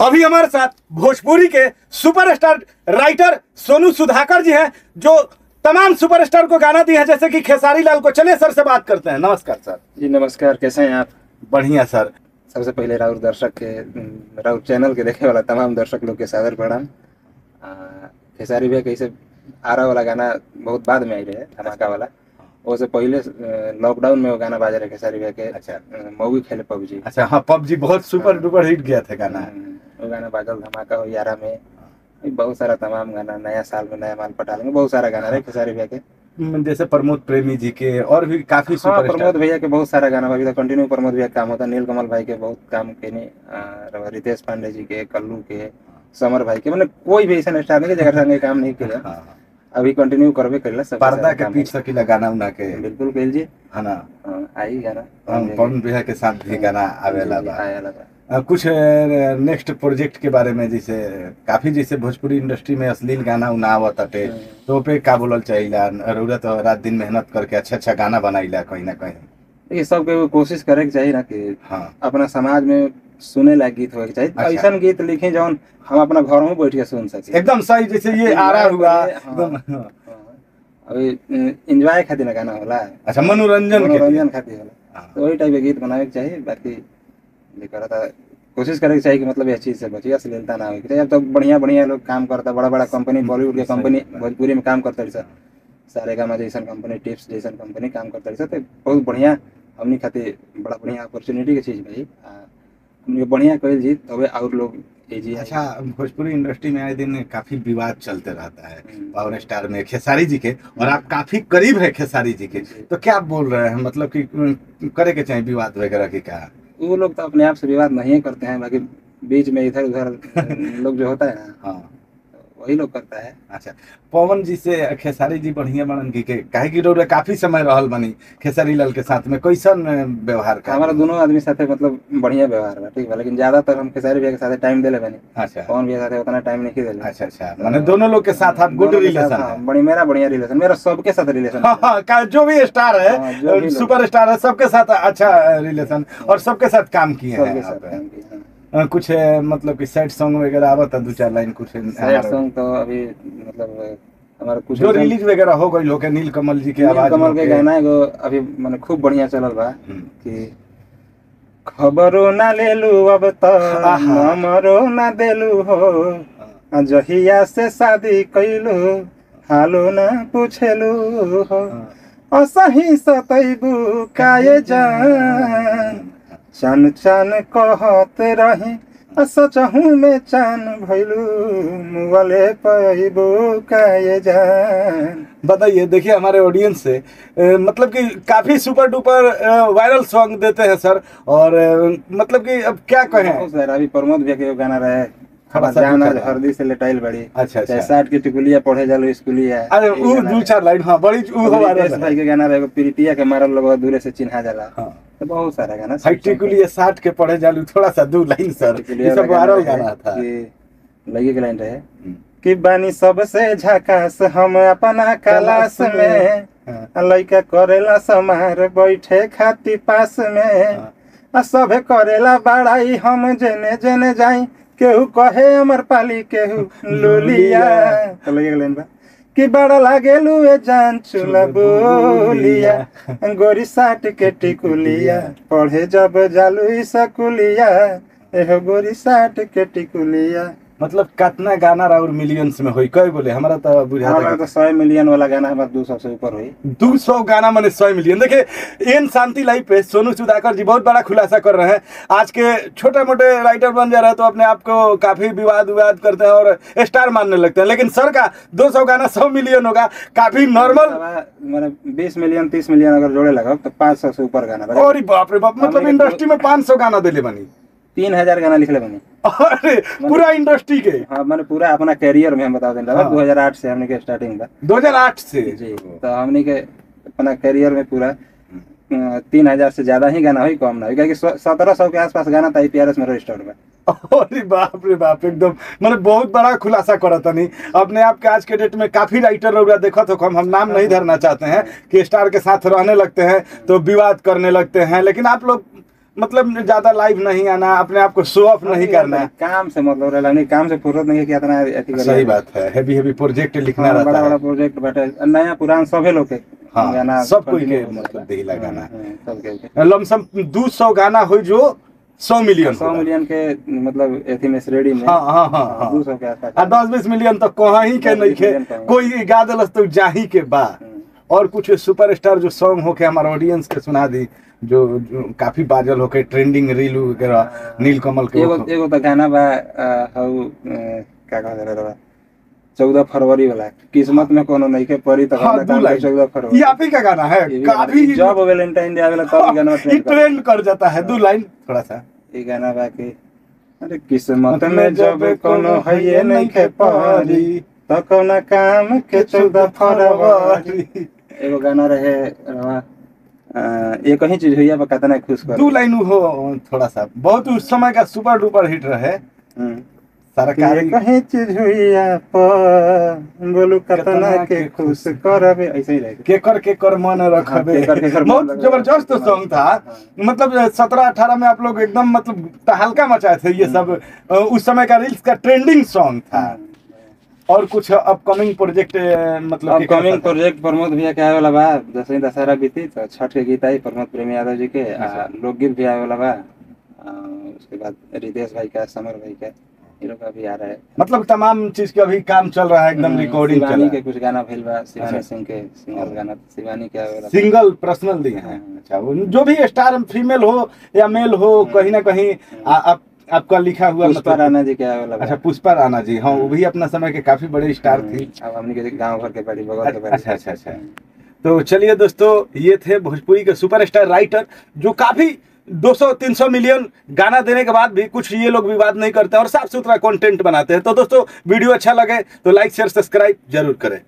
अभी हमारे साथ भोजपुरी के सुपरस्टार राइटर सोनू सुधाकर जी हैं, जो तमाम सुपरस्टार को गाना दिए हैं, जैसे कि खेसारी लाल को। चलिए सर से बात करते हैं। नमस्कार सर। जी नमस्कार, कैसे हैं आप? बढ़िया सर। सबसे पहले राउर दर्शक के, राउर चैनल के देखे वाला तमाम दर्शक लोग के सादर प्रणाम। खेसारी भैया कैसे आरा वाला गाना बहुत बाद में आई रहे, धमाका वाला। उससे पहले लॉकडाउन में वो गाना बाजा रहे खेसारी भैया के। अच्छा, मूवी खेले पबजी। अच्छा हाँ, पबजी बहुत सुपर डुपर हिट गया था गाना। वो गाना बाजल धमाका हो यारा में। बहुत सारा तमाम गाना, नया साल में नया माल पटाल में बहुत सारा गाना रहे खेसारी भैया के, जैसे प्रमोद प्रेमी जी के और भी काफी सुपर। प्रमोद भैया के बहुत सारा गाना अभी तक कंटिन्यू प्रमोद भैया काम होता है। नीलकमल भाई के बहुत काम के, रितेश पांडे जी के, कल्लू के, समर भाई के, मतलब कोई भी ऐसा स्टार नहीं जगह संगे काम नहीं किया। अभी कंटिन्यू करबे करेला सब। पर्दा के पीछे सकीला गाना उना के बिल्कुल कह जी है ना। आई गाना पवन भैया के साथ भी गाना आवेला बा। कुछ नेक्स्ट प्रोजेक्ट के बारे में, जैसे काफी जैसे भोजपुरी इंडस्ट्री में अश्लील गाना उना आवत अटे, तो पे का बोलल चाहिला? जरूरत रात दिन मेहनत करके अच्छा गाना बनाइला कहीं ना कहीं। ये सब के कोशिश करे के चाहिए ना कि अपना समाज में सुने लायक गीत होके चाहिए। अच्छा। ऐसा गीत लिखे जौन हम अपना घर में बैठ के सुन सके। एकदम सही, जैसे ये आरा हुआ एकदम। अभी एंजॉय खातिर गाना होला। अच्छा, मनोरंजन खातिर होला, तो वही टाइप के गीत बनावे के चाहिए। बाकी कोशिश करे के चाहिए कि मतलब ये चीज से बचिए, अश्लीलता ना हो। अब तो बढ़िया लोग काम करता, बड़ा कंपनी, बॉलीवुड के कंपनी भोजपुरी में काम करता है। सारेगामा जैसन कंपनी, टिप्स जैसन कंपनी काम करता है। तो बहुत बढ़िया हमनी खातिर बड़ा बढ़िया अपॉर्चुनिटी की चीज भाई। हमने बढ़िया कहल जी तबे और लोग। अच्छा, भोजपुरी इंडस्ट्री में आए दिन काफी विवाद चलते रहता है पावर स्टार में खेसारी जी के, और आप काफी करीब है खेसारी जी के, तो क्या आप बोल रहे हैं? मतलब कि करे के चाहिए विवाद वगैरह की? क्या वो लोग तो अपने आप से विवाद नहीं करते हैं, बाकी बीच में इधर उधर लोग जो होता है ना, हाँ वही लोग करता है। अच्छा, पवन जी से खेसारी जी बढ़िया बनन की के काहे की रोड काफी समय रहल बनी खेसारी लाल के साथ में, कैसन व्यवहार का? हमारा दोनों आदमी साथे मतलब बढ़िया व्यवहार बा, ठीक बा। लेकिन ज्यादातर हम खेसारी भैया के साथ टाइम देले बनी। अच्छा, पवन भैया साथे उतना टाइम नहीं देले। अच्छा, माने दोनों लोग के साथ आप गुड रिलेशन है? मेरा बढ़िया रिलेशन, मेरा सबके साथ रिलेशन। हां, जो भी स्टार है, सुपर स्टार है, सबके साथ अच्छा रिलेशन, और सबके साथ काम किए हैं। कुछ मतलब कि सैड सॉन्ग वगैरह आवत है, 2-4 लाइन कुछ सैड सॉन्ग तो अभी मतलब हमारा कुछ जो रिलीज वगैरह हो गई लोग, नीलकमल जी के आवाज कमल के गाना एगो अभी माने खूब बढ़िया चलल बा कि खबरो ना लेलू अब त हमरो ना देलू हो, जहिया से शादी कइलू हालो ना पूछेलू हो, असही सतैबू काये जान, चान चान कहत रही सचहू में चान भैलू, मुगले पैबू काये जान। बताइए, देखिए हमारे ऑडियंस से मतलब कि काफी सुपर डुपर वायरल सॉन्ग देते हैं सर, और मतलब कि अब क्या कहें सर। अभी प्रमोद भैया के गाना रहे जान आज हरदी से लेटाइल बड़ी। अच्छा, 60 की टिकुलिया पढ़े जालो स्कूलिया। अरे वो 2-4 लाइन हाँ बड़ी वायरल भाई के गाना रहे, प्रीतिया के मारल लोग दूरे से चिन्हा जाला। तो बहुत सारा गाना टिकुलिया 60 के पढ़े जालू, थोड़ा सा 2 लाइन सर, ये सब वायरल गाना था। लगी के लाइन रहे कि बानी सबसे झकास हम अपना क्लास में, लइका करेला समार बैठे खाती पास में, सभे करेला बड़ाई हम जेने जेने जाई, केहू कहे अमर पाली केहू लुलिया। तो लगे लाइन बा कि बड़ा लागेलू ए जान चूल्हा बोलिया, गोरी 60 के टिकुलिया, पढ़े जब जालू स्कूलिया, एहो गोरी 60 के टिकुलिया। मतलब कितना गाना और मिलियंस में होई? कई बोले हमारा तो बुझाता है तो 100 मिलियन वाला गाना हमारा 200 से ऊपर हुई। 200 गाना माने 100 मिलियन। देखिए इन शांति लाइव पे सोनू सुधाकर जी बहुत बड़ा खुलासा कर रहे हैं। आज के छोटे मोटे राइटर बन जा रहे हैं तो अपने आप को काफी विवाद करते हैं और स्टार मानने लगते हैं, लेकिन सर का 200 गाना 100 मिलियन होगा, काफी नॉर्मल। मैंने 20 मिलियन 30 मिलियन अगर जोड़े लगा तो 500 से ऊपर गाना। अरे बाप रे बाप, मतलब इंडस्ट्री में 500 गाना दिले बनी, 3000 गाना लिखले बनी। अरे पूरा इंडस्ट्री के? हाँ, मैंने पूरा अपना कैरियर में हम बता दें। 2008 से हमने के स्टार्टिंग था। 2008 से जी, तो हमने के अपना कैरियर में पूरा 3000 से ज्यादा ही गाना हुई, कम ना हुई, क्योंकि 1700 के आसपास गाना था IPRS में रजिस्टर्ड में। अरे बाप रे बाप, एकदम मैंने बहुत बड़ा खुलासा करा था। नहीं अपने आप के आज के डेट में काफी राइटर लोग देखा तो हम नाम नहीं धरना चाहते हैं कि स्टार के साथ रहने लगते हैं तो विवाद करने लगते हैं, लेकिन आप लोग मतलब ज्यादा लाइव नहीं आना, अपने आप को शो ऑफ नहीं करना, काम से मतलब रहला नहीं, काम से फुर्सत नहीं है कि इतना एथी करिए। सही बात है, हेवी प्रोजेक्ट लिखना रहता बड़ा है, बड़ा प्रोजेक्ट बैठे, नया पुरान सभी लोग के हाँ गाना सब कोई के continue मतलब देहिला गाना सबके लमसम 200 गाना हो जो 100 मिलियन 100 मिलियन के मतलब एथी में रेडी में। हाँ हाँ हाँ हाँ 200 के आसपास, आ 10-20 मिलियन तो कहीं के नहीं के, कोई गा दिलस तो जाही के बा। और कुछ सुपरस्टार जो सॉन्ग होके हमारे ऑडियंस के सुना दी, जो काफी बाजल होके ट्रेंडिंग रील वगैरह, नीलकमल के एगो तो गाना बा हऊ का कहले रहा 14 फरवरी वाला, किस्मत में कोनो नहीं के परी तो हाँ, 14 फरवरी ये आप ही का गाना है, काफी जब वैलेंटाइन डे आवेला तब गाना ट्रेंड कर जाता है। 2 लाइन थोड़ा सा ये गाना बा के अरे किस्मत में जब कोनो है ये नहीं के परी तो कौना काम के 14 फरवरी। एगो गाना रहे एक ही चीज हुई अब कितना खुश कर 2 लाइन हो थोड़ा सा, बहुत उस समय का सुपर डुपर हिट रहे। सरकारी कहीं चीज हुई आप बोलू कितना के खुश करबे, ऐसे ही रहे केकर मन रखबे, केकर मन बहुत रखबे। जबरदस्त सॉन्ग था। मतलब 17-18 में आप लोग एकदम मतलब तहलका मचाए थे ये सब, उस समय का रील्स का ट्रेंडिंग सॉन्ग था। और कुछ अपकमिंग प्रोजेक्ट मतलब अपकमिंग प्रोजेक्ट प्रमोद भैया के आए वाला बा, जैसे ही दशहरा बीती तो छठ के गीत आई प्रमोद प्रेमी यादव जी के, लोकगीत भी आए वाला बा, उसके बाद रितेश भाई का, समर भाई का, ये लोग अभी आ रहा है। मतलब तमाम चीज के अभी काम चल रहा है, एकदम रिकॉर्डिंग चल रहा शिवानी है। के कुछ गाना भेल बा, शिवानी सिंह के सिंगल गाना, शिवानी के आए वाला सिंगल पर्सनल दिए हैं। अच्छा, जो भी स्टार फीमेल हो या मेल हो, कहीं ना कहीं आपका लिखा हुआ पुष्पा राणा जी के आए वाला बा। अच्छा, पुष्पा राणा जी, हाँ वो भी अपना समय के काफी बड़े स्टार थी। अब हमने के गांव घर के बड़ी बगल के बड़ी। अच्छा। तो चलिए दोस्तों, ये थे भोजपुरी के सुपरस्टार राइटर, जो काफी 200-300 मिलियन गाना देने के बाद भी कुछ ये लोग विवाद नहीं करते और साफ सुथरा कंटेंट बनाते हैं। तो दोस्तों, वीडियो अच्छा लगे तो लाइक शेयर सब्सक्राइब जरूर करें।